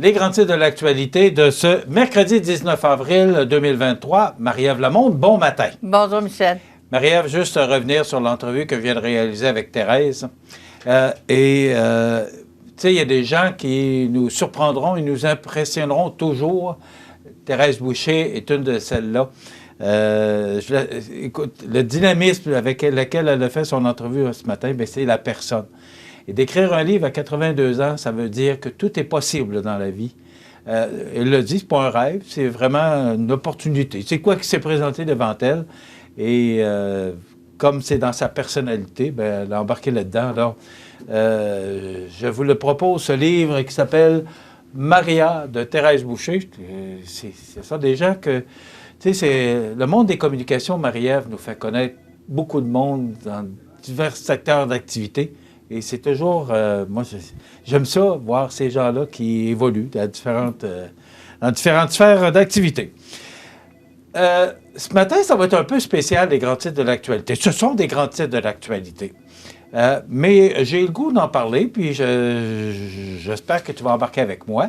Les grands titres de l'actualité de ce mercredi 19 avril 2023. Marie-Ève Lamonde, bon matin. Bonjour, Michel. Marie-Ève, juste revenir sur l'entrevue que je viens de réaliser avec Thérèse. Tu sais, il y a des gens qui nous surprendront et nous impressionneront toujours. Thérèse Boucher est une de celles-là. Écoute, le dynamisme avec lequel elle a fait son entrevue ce matin, bien, c'est la personne. Et d'écrire un livre à 82 ans, ça veut dire que tout est possible dans la vie. Elle le dit, c'est pas un rêve, c'est vraiment une opportunité. C'est quoi qui s'est présenté devant elle? Et comme c'est dans sa personnalité, bien, elle a embarqué là-dedans. Alors, je vous le propose, ce livre qui s'appelle Maria de Thérèse Boucher. C'est ça, des gens que... Tu sais, c'est le monde des communications, Marie-Ève nous fait connaître beaucoup de monde dans divers secteurs d'activité. Et c'est toujours, moi, j'aime ça, voir ces gens-là qui évoluent dans différentes sphères d'activité. Ce matin, ça va être un peu spécial, les grands titres de l'actualité. Ce sont des grands titres de l'actualité. Mais j'ai le goût d'en parler, puis j'espère que tu vas embarquer avec moi.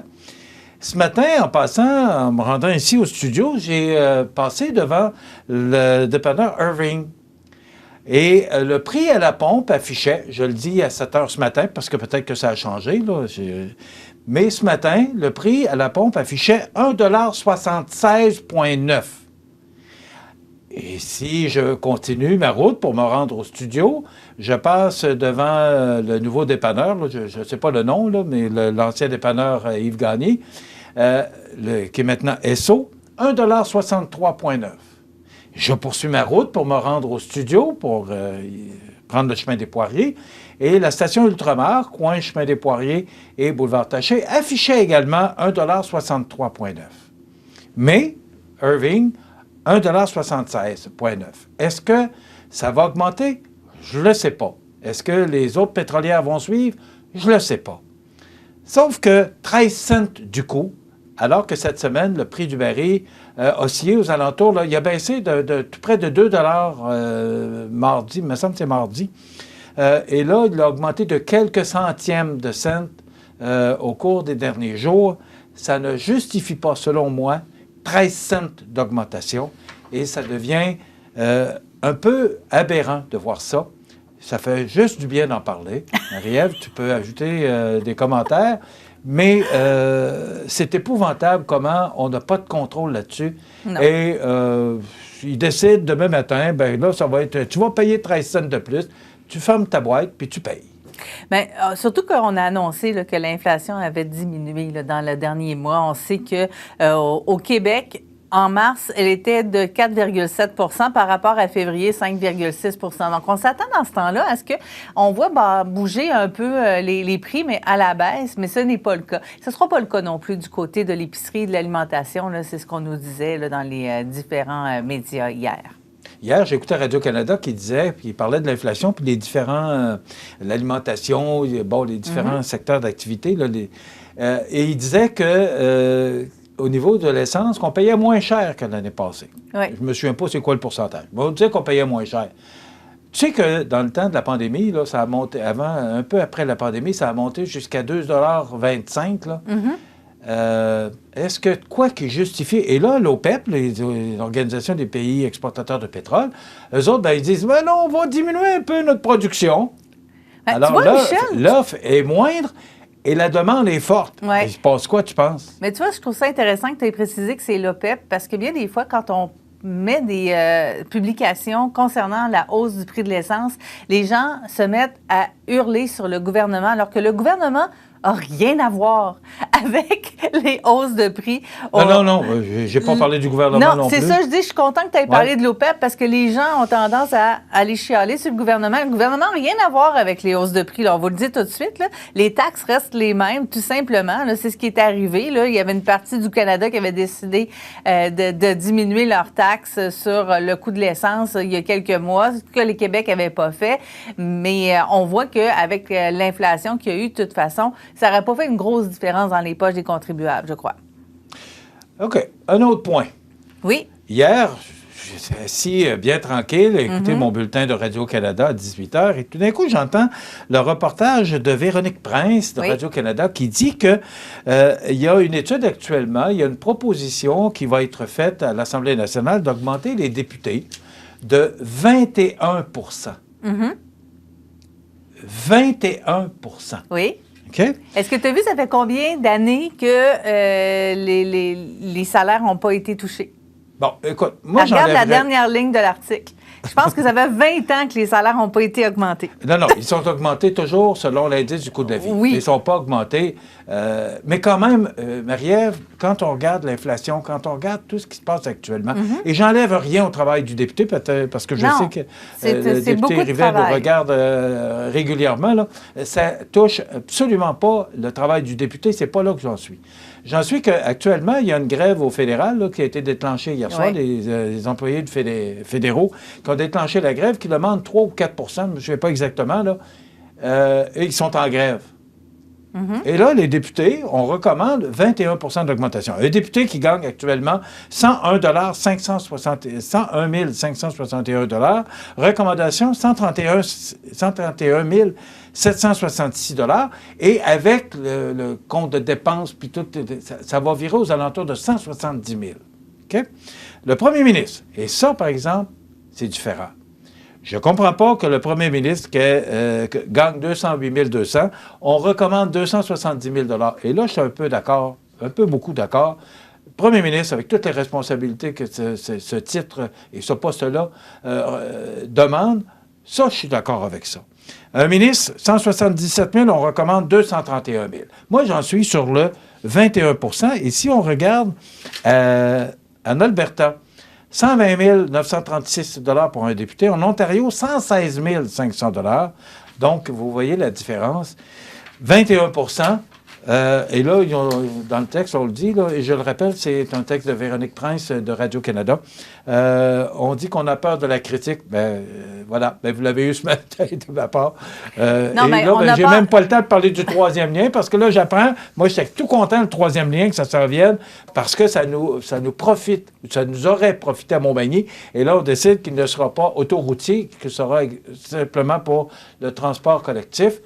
Ce matin, en passant, en me rendant ici au studio, j'ai passé devant le dépanneur Irving. Et le prix à la pompe affichait, je le dis à 7 heures ce matin, parce que peut-être que ça a changé, là, mais ce matin, le prix à la pompe affichait 1,76,9 $. Et si je continue ma route pour me rendre au studio, je passe devant le nouveau dépanneur, là, je ne sais pas le nom, là, mais l'ancien dépanneur Yves Gagné, qui est maintenant Esso, 1,63,9 $. Je poursuis ma route pour me rendre au studio, pour prendre le chemin des Poiriers. Et la station Ultramar, coin chemin des Poiriers et boulevard Taché, affichait également 1,63,9 $. Mais, Irving, 1,76,9 $. Est-ce que ça va augmenter? Je ne le sais pas. Est-ce que les autres pétrolières vont suivre? Je ne le sais pas. Sauf que 13 cents du coup, alors que cette semaine, le prix du baril oscillait aux alentours, là, il a baissé de tout près de 2 $ mardi, il me semble que c'est mardi. Et là, il a augmenté de quelques centièmes de cents au cours des derniers jours. Ça ne justifie pas, selon moi, 13 cents d'augmentation. Et ça devient un peu aberrant de voir ça. Ça fait juste du bien d'en parler. Marie-Ève, tu peux ajouter des commentaires. Mais c'est épouvantable comment on n'a pas de contrôle là-dessus. Non. Et ils décident demain matin, bien là, ça va être, tu vas payer 13 cents de plus, tu fermes ta boîte, puis tu payes. Bien, surtout qu'on a annoncé là, que l'inflation avait diminué là, dans le dernier mois. On sait qu'au Québec, en mars, elle était de 4,7 % par rapport à février, 5,6 %. Donc, on s'attend dans ce temps-là à ce qu'on voit bouger un peu les prix, mais à la baisse, mais ce n'est pas le cas. Ce ne sera pas le cas non plus du côté de l'épicerie et de l'alimentation. Là, c'est ce qu'on nous disait là, dans les différents médias hier. Hier, j'ai écouté Radio-Canada qui disait, puis il parlait de l'inflation, puis les différents, l'alimentation, bon, les différents secteurs d'activité, là, et il disait que... au niveau de l'essence, qu'on payait moins cher que l'année passée. Oui. Je ne me souviens pas c'est quoi le pourcentage. On disait qu'on payait moins cher. Tu sais que dans le temps de la pandémie, là, ça a monté, un peu après la pandémie, ça a monté jusqu'à 2,25 $. Est-ce que quoi qui justifie... Et là, l'OPEP, l'Organisation des pays exportateurs de pétrole, eux autres, ben, ils disent, ben non, on va diminuer un peu notre production. Ben, alors tu vois, là, l'offre est moindre. Et la demande est forte. Ouais. Il se passe quoi, tu penses? Mais tu vois, je trouve ça intéressant que tu aies précisé que c'est l'OPEP parce que bien des fois, quand on met des publications concernant la hausse du prix de l'essence, les gens se mettent à hurler sur le gouvernement alors que le gouvernement n'a rien à voir avec les hausses de prix. Non, j'ai pas parlé du gouvernement non plus. Non, c'est ça, je dis, je suis contente que tu aies parlé de l'OPEP parce que les gens ont tendance à aller chialer sur le gouvernement. Le gouvernement n'a rien à voir avec les hausses de prix. Là, on vous le dit tout de suite, là, les taxes restent les mêmes, tout simplement. Là, c'est ce qui est arrivé. Là. Il y avait une partie du Canada qui avait décidé de diminuer leurs taxes sur le coût de l'essence il y a quelques mois, ce que les Québec n'avaient pas fait. Mais on voit qu'avec l'inflation qu'il y a eu, de toute façon, ça n'aurait pas fait une grosse différence dans les poches des contribuables, je crois. OK. Un autre point. Oui. Hier, je suis assis bien tranquille, écouter mon bulletin de Radio-Canada à 18h, et tout d'un coup, j'entends le reportage de Véronique Prince de Radio-Canada qui dit que il y a une étude actuellement, il y a une proposition qui va être faite à l'Assemblée nationale d'augmenter les députés de 21 21 Oui. OK? Est-ce que tu as vu, ça fait combien d'années que les salaires n'ont pas été touchés? Bon, écoute, moi, regarde la dernière ligne de l'article. Je pense que ça fait 20 ans que les salaires n'ont pas été augmentés. Non, ils sont augmentés toujours selon l'indice du coût de la vie. Oui. Ils ne sont pas augmentés. Mais quand même, Marie-Ève, quand on regarde l'inflation, quand on regarde tout ce qui se passe actuellement, et j'enlève rien au travail du député, parce que je sais que le député Rivet nous regarde régulièrement, là, ça touche absolument pas le travail du député. C'est pas là que j'en suis. J'en suis qu'actuellement, il y a une grève au fédéral là, qui a été déclenchée hier soir, les employés fédéraux qui ont déclenché la grève, qui demandent 3 ou 4 je ne sais pas exactement, là, et ils sont en grève. Et là, les députés, on recommande 21 d'augmentation. Un député qui gagne actuellement 101 561 recommandation 131 766 et avec le compte de dépenses, puis tout, ça va virer aux alentours de 170 000. OK? Le premier ministre, et ça, par exemple, c'est différent. Je ne comprends pas que le premier ministre gagne 208 200, on recommande 270 000 et là, je suis un peu d'accord, un peu beaucoup d'accord. Le premier ministre, avec toutes les responsabilités que ce titre et ce poste-là demande, ça, je suis d'accord avec ça. Un ministre, 177 000, on recommande 231 000. Moi, j'en suis sur le 21 et si on regarde en Alberta, 120 936 $ pour un député. En Ontario, 116 500 $. Donc, vous voyez la différence. 21 et là, dans le texte, on le dit, là, et je le rappelle, c'est un texte de Véronique Prince de Radio-Canada. On dit qu'on a peur de la critique. Voilà, vous l'avez eu ce matin de ma part. Non, mais là, j'ai même pas le temps de parler du troisième lien, parce que là, j'apprends, moi, j'étais tout content, le troisième lien, que ça s'en vienne, parce que ça nous profite, ça nous aurait profité à Montmagny, et là, on décide qu'il ne sera pas autoroutier, qu'il sera simplement pour le transport collectif.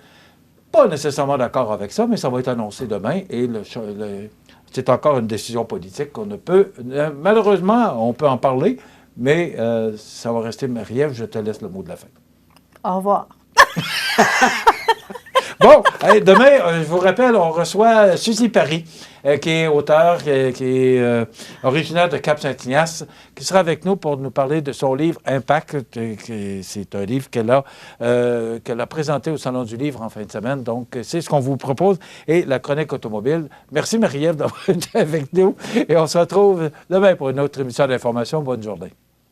Pas nécessairement d'accord avec ça, mais ça va être annoncé demain, et c'est encore une décision politique qu'on ne peut... Malheureusement, on peut en parler, mais ça va rester... Marie-Ève, je te laisse le mot de la fin. Au revoir. Bon, demain, je vous rappelle, on reçoit Suzy Paris, qui est auteure, qui est originaire de Cap-Saint-Ignace, qui sera avec nous pour nous parler de son livre « Impact ». C'est un livre qu'elle a présenté au Salon du Livre en fin de semaine. Donc, c'est ce qu'on vous propose. Et la chronique automobile. Merci, Marie-Ève, d'avoir été avec nous. Et on se retrouve demain pour une autre émission d'information. Bonne journée.